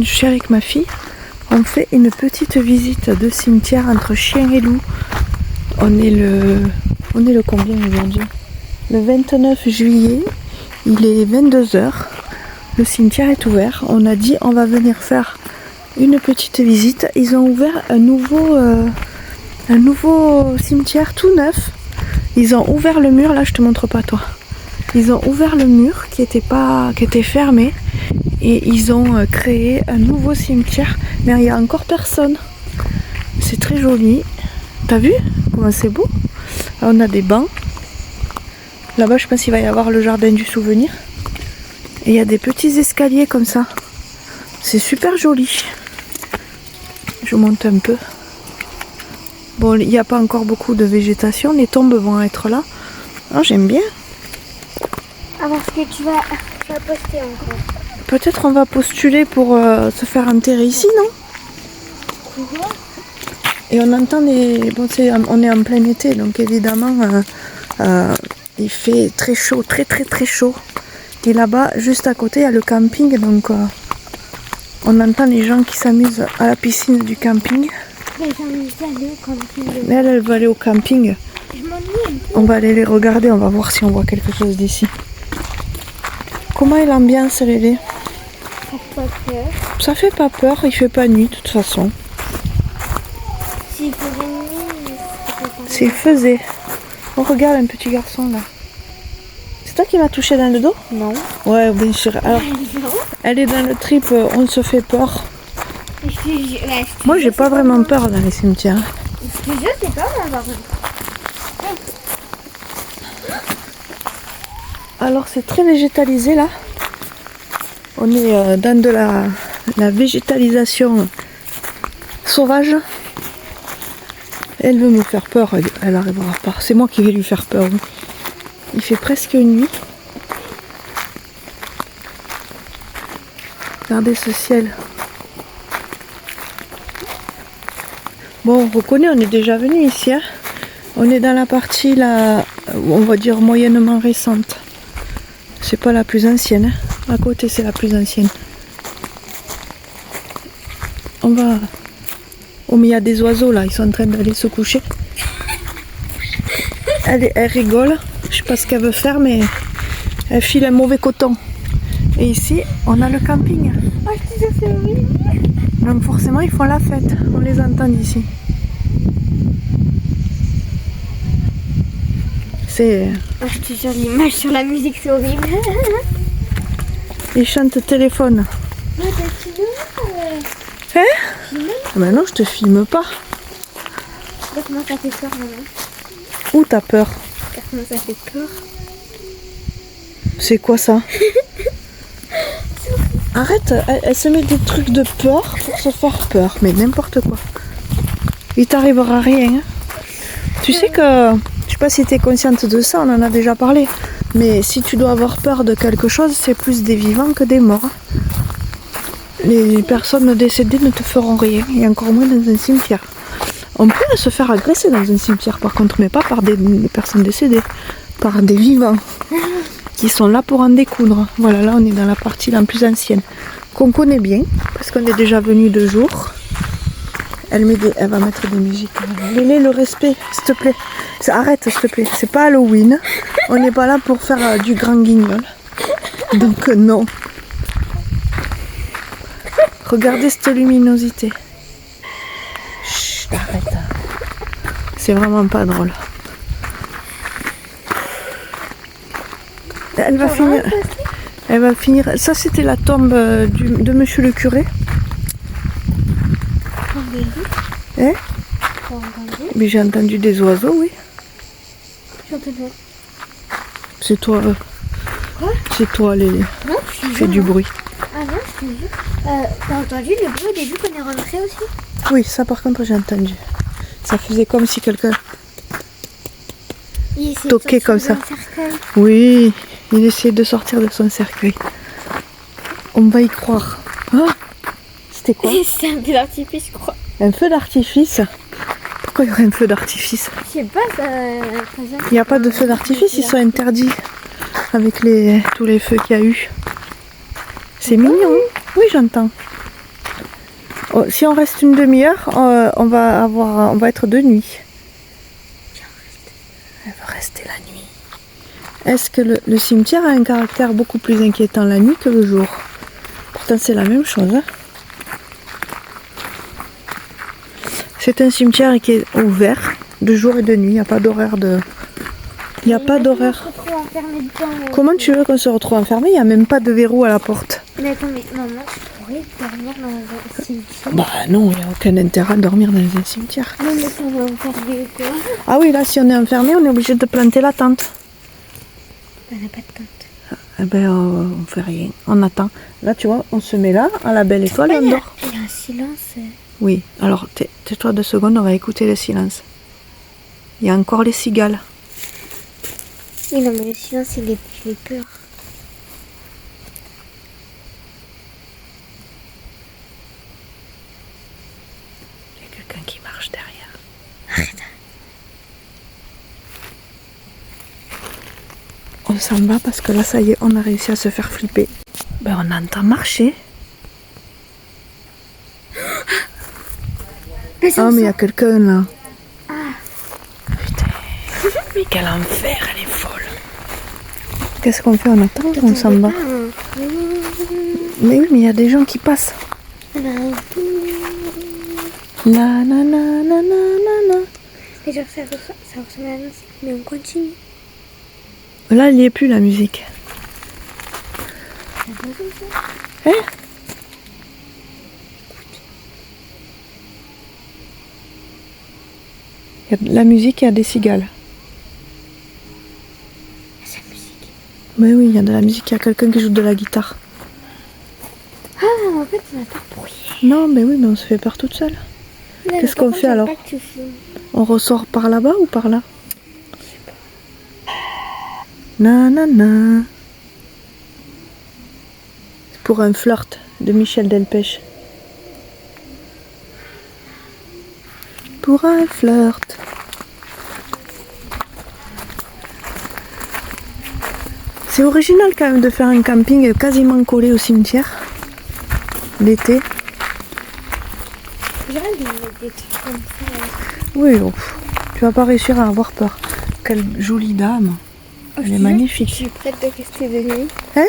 je suis avec ma fille. On fait une petite visite de cimetière entre chien et loup. On est le combien aujourd'hui? Le 29 juillet. Il est 22 h. Le cimetière est ouvert. On a dit on va venir faire une petite visite. Ils ont ouvert un nouveau cimetière tout neuf. Ils ont ouvert le mur. Là, je te montre pas toi. Ils ont ouvert le mur qui était fermé. Et ils ont créé un nouveau cimetière. Mais il n'y a encore personne. C'est très joli. T'as vu comment c'est beau? Là, on a des bancs. Là-bas, je pense qu'il va y avoir le jardin du souvenir. Et il y a des petits escaliers comme ça. C'est super joli. Je monte un peu. Bon, il n'y a pas encore beaucoup de végétation. Les tombes vont être là. Oh, j'aime bien. Ah, parce que tu vas poster encore. Peut-être on va postuler pour se faire enterrer ici, non? Et on entend les... Bon, on est en plein été, donc évidemment, il fait très chaud, très chaud. Et là-bas, juste à côté, il y a le camping, donc on entend les gens qui s'amusent à la piscine du camping. Mais j'ai envie d'aller au camping. Mais elle va aller au camping. Je m'ennuie un peu. On va aller les regarder, on va voir si on voit quelque chose d'ici. Comment est l'ambiance, Lélé? Ça fait pas peur. Ça fait pas peur, il fait pas nuit de toute façon. S'il faisait nuit, C'est faisait. On regarde un petit garçon là. C'est toi qui m'as touché dans le dos? Non. Ouais, bien sûr. Alors, elle est dans le trip, on se fait peur. Moi, j'ai pas vraiment peur dans les cimetières. Ce que je sais pas, par contre. Alors, c'est très végétalisé là. On est dans de la végétalisation sauvage. Elle veut me faire peur, elle n'arrivera pas. C'est moi qui vais lui faire peur. Oui. Il fait presque nuit. Regardez ce ciel. Bon, on reconnaît, on est déjà venu ici. Hein. On est dans la partie là, on va dire moyennement récente. C'est pas la plus ancienne. Hein. À côté, c'est la plus ancienne. On va... Oh, mais il y a des oiseaux là, ils sont en train d'aller se coucher. Elle rigole. Je sais pas ce qu'elle veut faire, mais elle file un mauvais coton. Et ici, on a le camping. Oh, je te fais oui. Donc forcément, ils font la fête. On les entend d'ici. C'est... Oh, je te jure, l'image sur la musique, c'est horrible. Ils chantent téléphone. Oh, t'as filmé Hein? Ah ben non, je te filme pas. Comment ça fait peur, maman? Où t'as peur? Comment ça fait peur? C'est quoi ça? Arrête, elle se met des trucs de peur pour se faire peur, mais n'importe quoi. Il t'arrivera rien. Hein. Tu sais que, je sais pas si tu es consciente de ça, on en a déjà parlé, mais si tu dois avoir peur de quelque chose, c'est plus des vivants que des morts. Les personnes décédées ne te feront rien, et encore moins dans un cimetière. On peut se faire agresser dans un cimetière par contre, mais pas par des personnes décédées, par des vivants qui sont là pour en découdre. Voilà, là on est dans la partie la plus ancienne, qu'on connaît bien, parce qu'on est déjà venu 2 jours. Elle va mettre des musiques. Lélé, le respect, s'il te plaît. Arrête, s'il te plaît. C'est pas Halloween. On n'est pas là pour faire du grand guignol. Donc non. Regardez cette luminosité. Chut, arrête. C'est vraiment pas drôle. Elle va finir. Elle va finir. Ça, c'était la tombe de monsieur le curé. Hein? Mais j'ai entendu des oiseaux, oui. C'est toi. Quoi? C'est toi, Lélé. Non, tu fais du bruit. Ah non, je te jure. T'as entendu le bruit au début qu'on est rentré aussi? Oui, ça par contre j'ai entendu. Ça faisait comme si quelqu'un toquait comme ça. Oui, il essayait de sortir de son cercueil. On va y croire. Ah, c'était quoi? C'est un feu d'artifice, je crois. Un feu d'artifice? Pourquoi il y aurait un feu d'artifice? Je sais pas, ça... Il n'y a pas de feu d'artifice, ils sont interdits avec tous les feux qu'il y a eu. C'est mignon, hein? Oui, j'entends. Oh, si on reste une demi-heure, on va être de nuit. Elle va rester la nuit. Est-ce que le cimetière a un caractère beaucoup plus inquiétant la nuit que le jour? Pourtant c'est la même chose. Hein. C'est un cimetière qui est ouvert de jour et de nuit. Il n'y a pas d'horaire de... Il n'y a pas d'horaire. Comment tu veux qu'on se retrouve enfermé? Il n'y a même pas de verrou à la porte. Mais attends, mais maman, tu pourrais dormir dans un cimetière? Bah non, il n'y a aucun intérêt à dormir dans un cimetière. Non, mais si on est enfermé quoi? Ah oui, là, si on est enfermé, on est obligé de planter la tente. On n'a pas de tente. Eh ben, on fait rien. On attend. Là, tu vois, on se met là, à la belle étoile, et on dort. Il y a un silence. Oui, alors tais-toi 2 secondes, on va écouter le silence. Il y a encore les cigales. Oui, non, mais le silence, il fait peur. Il y a quelqu'un qui marche derrière. Arrête. On s'en va parce que là, ça y est, on a réussi à se faire flipper. Ben, on entend marcher. Oh, mais il y a quelqu'un là. Putain. Mais quel enfer, elle est folle. Qu'est-ce qu'on fait? On attend ou on s'en va? Mais oui, mais il y a des gens qui passent. La na na na na na na. Et genre, ça ressemble à la musique, mais on continue. Là, il n'y est plus la musique. Hein? Il y a de la musique et il y a des cigales. C'est la musique. Mais oui, il y a de la musique, il y a quelqu'un qui joue de la guitare. Ah, en fait, on n'a pas de bruit. Non, mais oui, mais on se fait peur toute seule. Qu'est-ce qu'on fait alors? On ressort par là-bas ou par là? Nanana. C'est pour un flirt de Michel Delpech. Pour un flirt. C'est original quand même de faire un camping quasiment collé au cimetière. L'été. J'aurais dû mettre des trucs comme ça. Oui, oh, tu vas pas réussir à avoir peur. Quelle jolie dame. Elle est magnifique. Je suis prête de rester de nuit. Hein?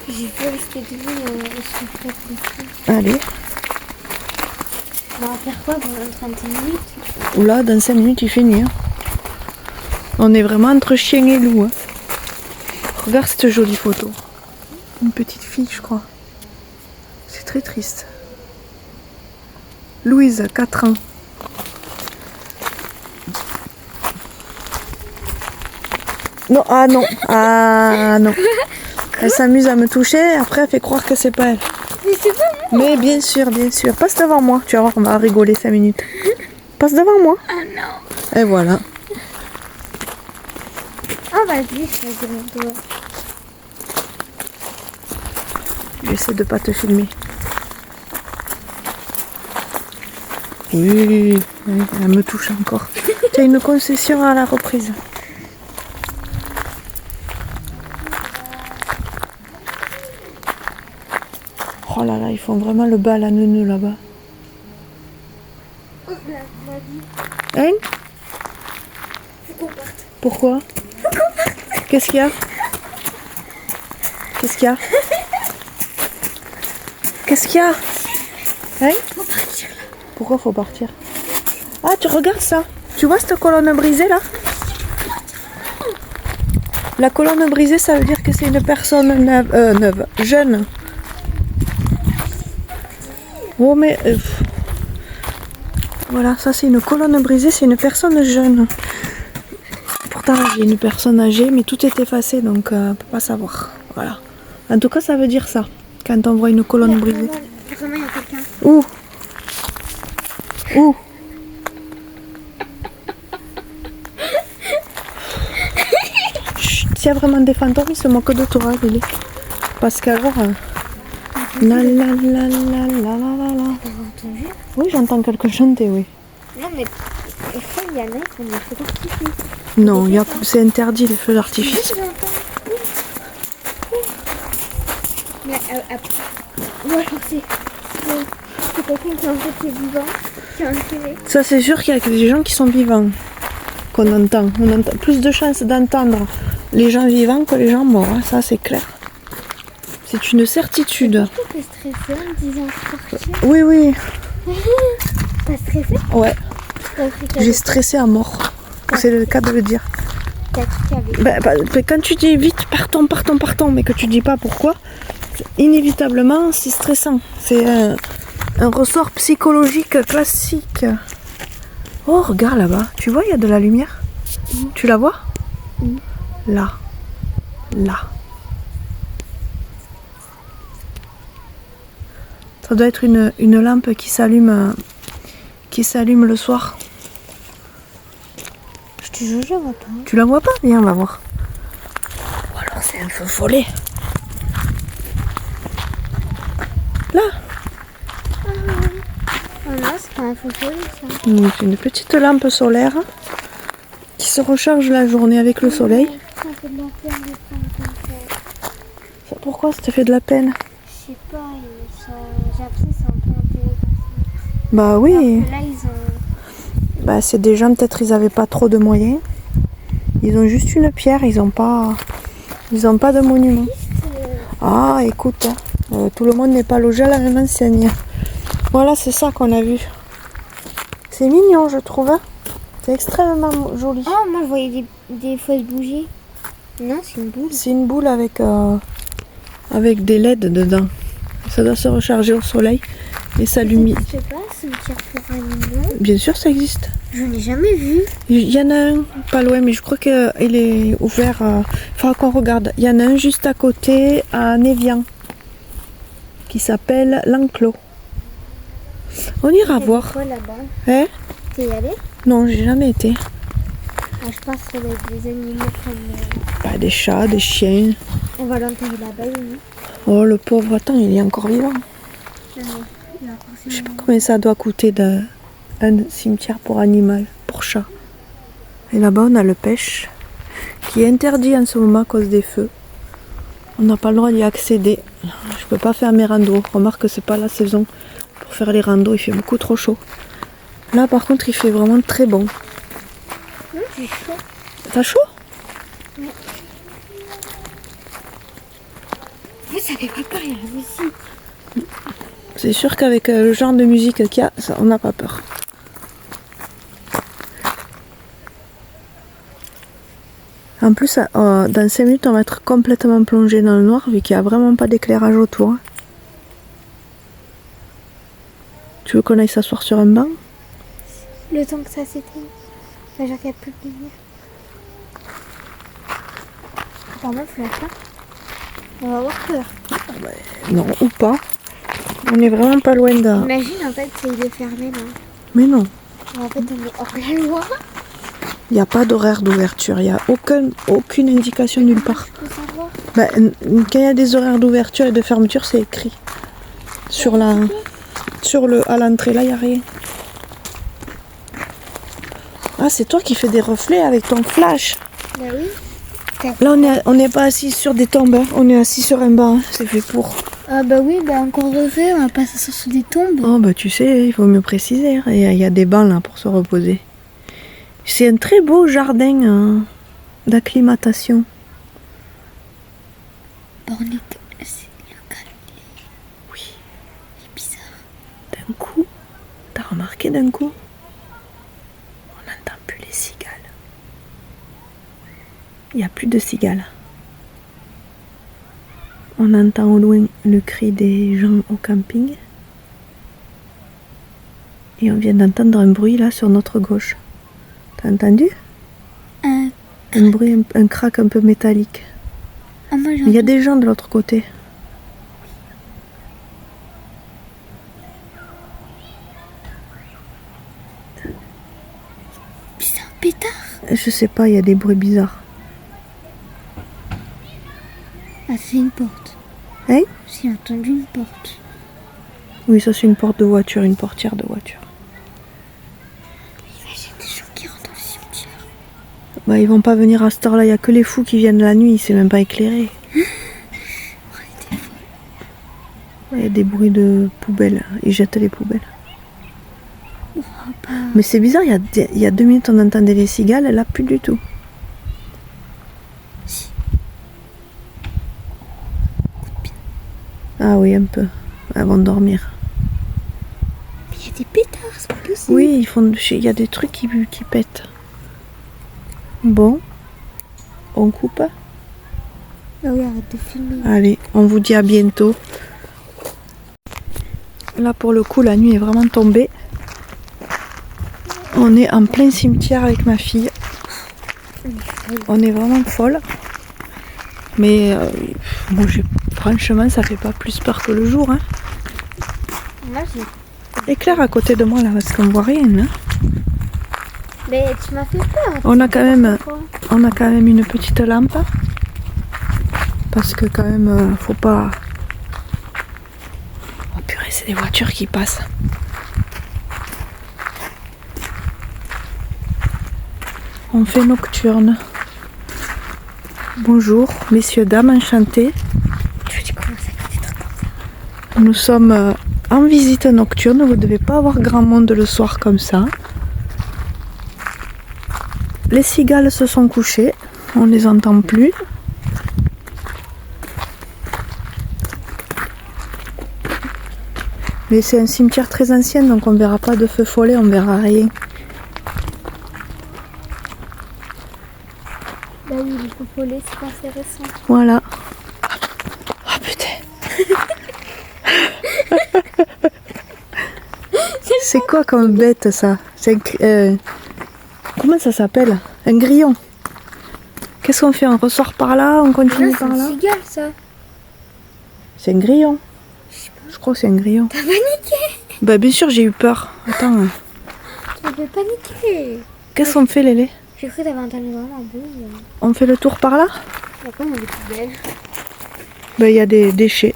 J'ai pu rester de nuit au cimetière. Allez. On va faire quoi pendant 30 minutes? Oula, dans 5 minutes il fait nuit. Hein. On est vraiment entre chien et loup. Hein. Regarde cette jolie photo. Une petite fille, je crois. C'est très triste. Louise, 4 ans. Non, ah non, ah non. Elle s'amuse à me toucher, après elle fait croire que c'est pas elle. Mais c'est pas moi. Mais bien sûr, bien sûr. Passe devant moi, tu vas voir, on va rigoler 5 minutes. Passe devant moi. Ah non. Et voilà. Ah vas-y, je vais mon doigt. J'essaie de pas te filmer. Oui, elle me touche encore. Tu as une concession à la reprise. Oh là là, ils font vraiment le bal à neuneu là-bas. Hein? Faut qu'on parte. Pourquoi? Qu'est-ce qu'il y a? Qu'est-ce qu'il y a? Qu'est-ce qu'il y a? Hein? Faut partir là. Pourquoi faut partir? Ah, tu regardes ça? Tu vois cette colonne brisée là? La colonne brisée, ça veut dire que c'est une personne neuve, jeune. Oh mais... voilà, ça c'est une colonne brisée, c'est une personne jeune. Pourtant là j'ai une personne âgée, mais tout est effacé, donc on peut pas savoir. Voilà. En tout cas, ça veut dire ça, quand on voit une colonne brisée. Vraiment, il y a quelqu'un. Où? Où? Chut, s'il y a vraiment des fantômes, ils se moquent de toi, Lily. Parce qu'alors... la la la la la la la la. T'as entendu? Oui, j'entends quelqu'un chanter, oui. Non, mais des fois, il y en a qui ont des feux d'artifice. Non, c'est interdit les feux d'artifice. Mais après... Ou alors c'est quelqu'un qui en fait est vivant, qui est enterré. Ça, c'est sûr qu'il y a que des gens qui sont vivants qu'on entend. On entend plus de chances d'entendre les gens vivants que les gens morts. Hein. Ça, c'est clair. C'est une certitude. Tu t'es stressée en me disant sortir? Oui, oui. T'as stressé? Ouais. T'as cru qu'il y J'ai avait- stressé à mort. C'est le cas de le dire. t'as cru qu'il y avait- Quand tu dis vite, partons, partons, partons, mais que tu dis pas pourquoi, inévitablement, c'est stressant. C'est un ressort psychologique classique. Oh, regarde là-bas. Tu vois, il y a de la lumière. Tu la vois? Là. Là. Ça doit être une lampe qui s'allume le soir. Je te jure, je vois pas. Tu la vois pas? Viens, on va voir. Ou alors c'est un feu follet. Là. Ah non, c'est pas un faux follet, ça. C'est une petite lampe solaire qui se recharge la journée avec le soleil. Ça fait de la peine de prendre comme ça. Pourquoi ça te fait de la peine? Je sais pas, j'ai l'impression que c'est un peu enterré comme ça. Bah oui. Alors que là, ils ont... Bah c'est des gens, peut-être ils avaient pas trop de moyens. Ils ont juste une pierre, ils ont pas de monument. Ah écoute, tout le monde n'est pas logé à la même enseigne. Voilà, c'est ça qu'on a vu. C'est mignon, je trouve. Hein. C'est extrêmement joli. Oh, moi, je voyais des fausses bougies. Non, c'est une boule. C'est une boule avec des LED dedans. Ça doit se recharger au soleil et s'allumer. Je sais pas, cimetière pour animaux. Bien sûr, ça existe. Je n'ai jamais vu. Il y en a un pas loin, mais je crois qu'il est ouvert. Il faudra qu'on regarde. Il y en a un juste à côté, à Névian, qui s'appelle l'Enclos. On ira voir. Quoi là-bas? Hein? T'es y allé? Non, j'ai jamais été. Ah, je pense que ça doit être des animaux comme... Bah, des chats, des chiens. On va l'enterrer là-bas, oui. Oh, le pauvre, attends, il est encore vivant. Il a Je sais pas combien ça doit coûter un cimetière pour animal, pour chat. Et là-bas, on a le pêche, qui est interdit en ce moment à cause des feux. On n'a pas le droit d'y accéder. Je peux pas faire mes randos. Remarque que c'est pas la saison pour faire les randos, il fait beaucoup trop chaud. Là, par contre, il fait vraiment très bon. Non, j'ai chaud. T'as chaud? Vous, ça fait pas peur, il y a la musique. C'est sûr qu'avec le genre de musique qu'il y a, on n'a pas peur. En plus, dans 5 minutes, on va être complètement plongé dans le noir vu qu'il n'y a vraiment pas d'éclairage autour. Tu veux qu'on aille s'asseoir sur un banc? Le temps que ça s'éteigne. Enfin, genre qu'il n'y a plus de lumière. Apparemment, il faut la faire. On va avoir peur. Non, ou pas. On est vraiment pas loin d'un. Imagine, en fait, il est fermé, là. Mais non, En fait, on est hors la loi. il n'y a pas d'horaire d'ouverture. Il n'y a aucune indication nulle part. Je peux savoir. Bah, quand il y a des horaires d'ouverture et de fermeture, c'est écrit. À l'entrée, là, il n'y a rien. Ah, c'est toi qui fais des reflets avec ton flash. Bah oui. Là, on n'est pas assis sur des tombes, hein. On est assis sur un banc. Hein. C'est fait pour. Ah bah oui, bah encore refait, on va pas s'asseoir sur des tombes. Oh, bah tu sais, il faut mieux préciser. Hein. Il y a des bancs là pour se reposer. C'est un très beau jardin d'acclimatation. Bah on est... C'est local. Oui. Il est bizarre. D'un coup, t'as remarqué d'un coup, on n'entend plus les cigales. Il n'y a plus de cigales. On entend au loin le cri des gens au camping. Et on vient d'entendre un bruit là sur notre gauche. T'as entendu? Un bruit, un crack un peu métallique. Ah, moi Il y a des gens de l'autre côté. C'est un pétard. Je sais pas, il y a des bruits bizarres. Ah, c'est une porte. Hein? J'ai entendu une porte. Oui, ça c'est une porte de voiture, une portière de voiture. Imagine des gens qui rentrent dans le cimetière. Bah, ils vont pas venir à cette heure-là, il y a que les fous qui viennent la nuit, c'est même pas éclairé. Il y a des bruits de poubelles. Ils jettent les poubelles. Mais c'est bizarre, il y a 2 minutes on entendait les cigales, là plus du tout. Ah oui, un peu. Elles vont dormir. Mais il y a des pétards, c'est pas possible. Oui, il y a des trucs qui pètent. Bon, on coupe. Ah oui, arrête de filmer. Allez, on vous dit à bientôt. Là pour le coup, la nuit est vraiment tombée. On est en plein cimetière avec ma fille. On est vraiment folle. Mais moi, franchement, ça fait pas plus peur que le jour. Hein. Moi, j'ai... Éclaire à côté de moi là, parce qu'on voit rien. Hein. Mais tu m'as fait peur. On a quand même une petite lampe. Parce que quand même, faut pas... Oh purée, c'est des voitures qui passent. On fait nocturne. Bonjour, messieurs, dames, enchantés. Tu commences à faire des trucs comme ça. Nous sommes en visite nocturne. Vous ne devez pas avoir grand monde le soir comme ça. Les cigales se sont couchées. On les entend plus. Mais c'est un cimetière très ancien, donc on verra pas de feu follet, on verra rien. Bah oui, les feux follets, c'est pas assez récent. Voilà. Oh putain. C'est quoi comme bête ça? Comment ça s'appelle? Un grillon. Qu'est-ce qu'on fait? On ressort par là? On continue par là? C'est une cigale, ça. C'est un grillon. Je crois que c'est un grillon. T'as paniqué? Bah bien sûr j'ai eu peur. Attends. Tu m'as fait paniquer. Qu'est-ce qu'on fait Lélé? J'ai cru que t'avais entendu vraiment un bruit. On fait le tour par là? Il y a pas mal de poubelles. Bah il y a des déchets.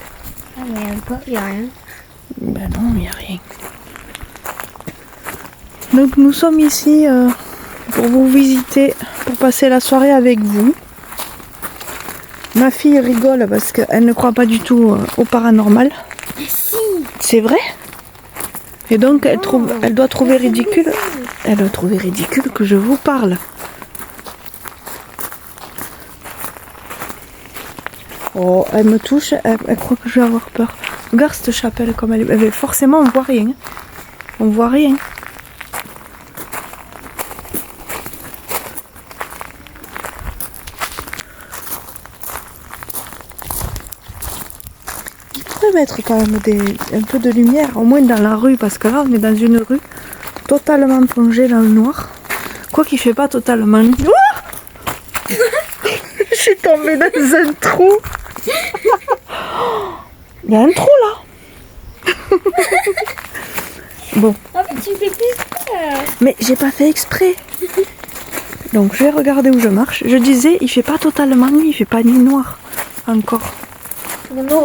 Ah mais il y a rien. Bah non, il n'y a rien. Donc nous sommes ici pour vous visiter, pour passer la soirée avec vous. Ma fille rigole parce qu'elle ne croit pas du tout au paranormal. Mais si. C'est vrai? Et donc elle doit trouver c'est ridicule. vrai. Elle doit trouver ridicule que je vous parle. Oh, elle me touche, elle croit que je vais avoir peur. Regarde cette chapelle comme elle est. Mais forcément, on voit rien. On voit rien. Il pourrait mettre quand même un peu de lumière, au moins dans la rue, parce que là, on est dans une rue totalement plongée dans le noir. Quoi qu'il ne fait pas totalement. Oh je suis tombée dans un trou. Il y a un trou là. Bon. Oh mais tu fais plus peur. Mais j'ai pas fait exprès. Donc je vais regarder où je marche. Je disais, il fait pas totalement nuit, il fait pas nuit noire encore. Non, non,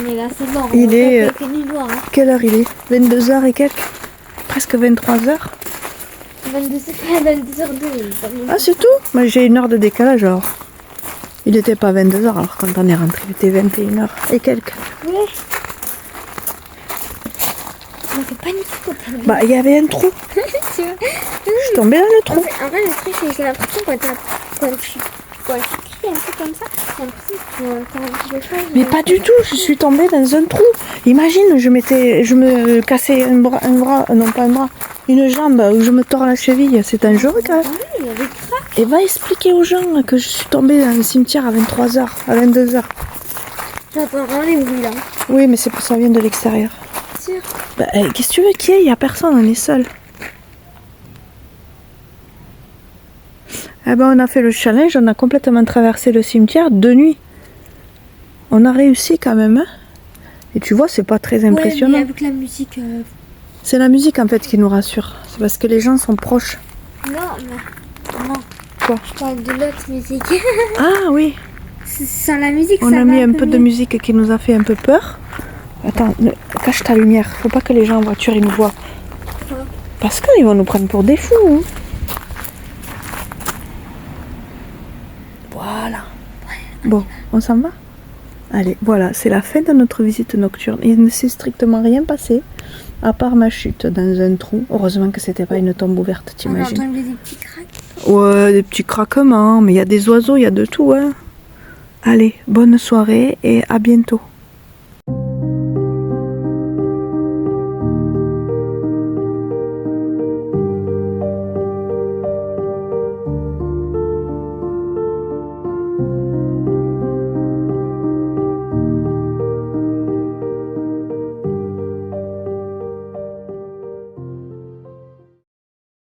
mais là c'est mort. Il est. Nuit noire. Hein. Quelle heure il est? 22h et quelques? Presque 23h. 22h02. Ah c'est tout? Moi j'ai 1 heure de décalage alors. Il n'était pas 22h alors quand on est rentré, il était 21h et quelques. Ouais. On fait paniquer quand t'as... Bah il y avait un trou. Tu vois. Je suis tombée dans le trou. En vrai, le truc, c'est que j'ai l'impression quand tu cries un peu comme ça, j'ai l'impression que t'as envie de choses. Mais pas du tout, je suis tombée dans un trou. Imagine, je me cassais un bras, non pas un bras, une jambe où je me tords la cheville. C'est dangereux quand même. Oui, il y avait grave. Et va expliquer aux gens que je suis tombée dans le cimetière à 23h, à 22h. J'entends vraiment les bruits là. Oui, mais ça vient de l'extérieur. Sûr. Bah, qu'est-ce que tu veux qu'il y ait? Il n'y a personne, on est seul. Eh ben, on a fait le challenge, on a complètement traversé le cimetière de nuit. On a réussi quand même. Hein. Et tu vois, c'est pas très impressionnant. Ouais, mais avec la musique. C'est la musique en fait qui nous rassure. C'est parce que les gens sont proches. Non, mais. Non. Quoi? Je parle de l'autre musique. Ah oui. Sans la musique, On ça a va mis un peu mieux. de musique qui nous a fait un peu peur. Attends, cache ta lumière. Faut pas que les gens en voiture ils nous voient. Pourquoi? Parce qu'ils vont nous prendre pour des fous. Hein. Voilà. Bon, on s'en va? Allez, voilà, c'est la fin de notre visite nocturne. Il ne s'est strictement rien passé, à part ma chute dans un trou. Heureusement que c'était pas une tombe ouverte, On a t'imagines? entendu des petits craques. Ouais, des petits craquements, mais il y a des oiseaux, il y a de tout, hein. Allez, bonne soirée et à bientôt.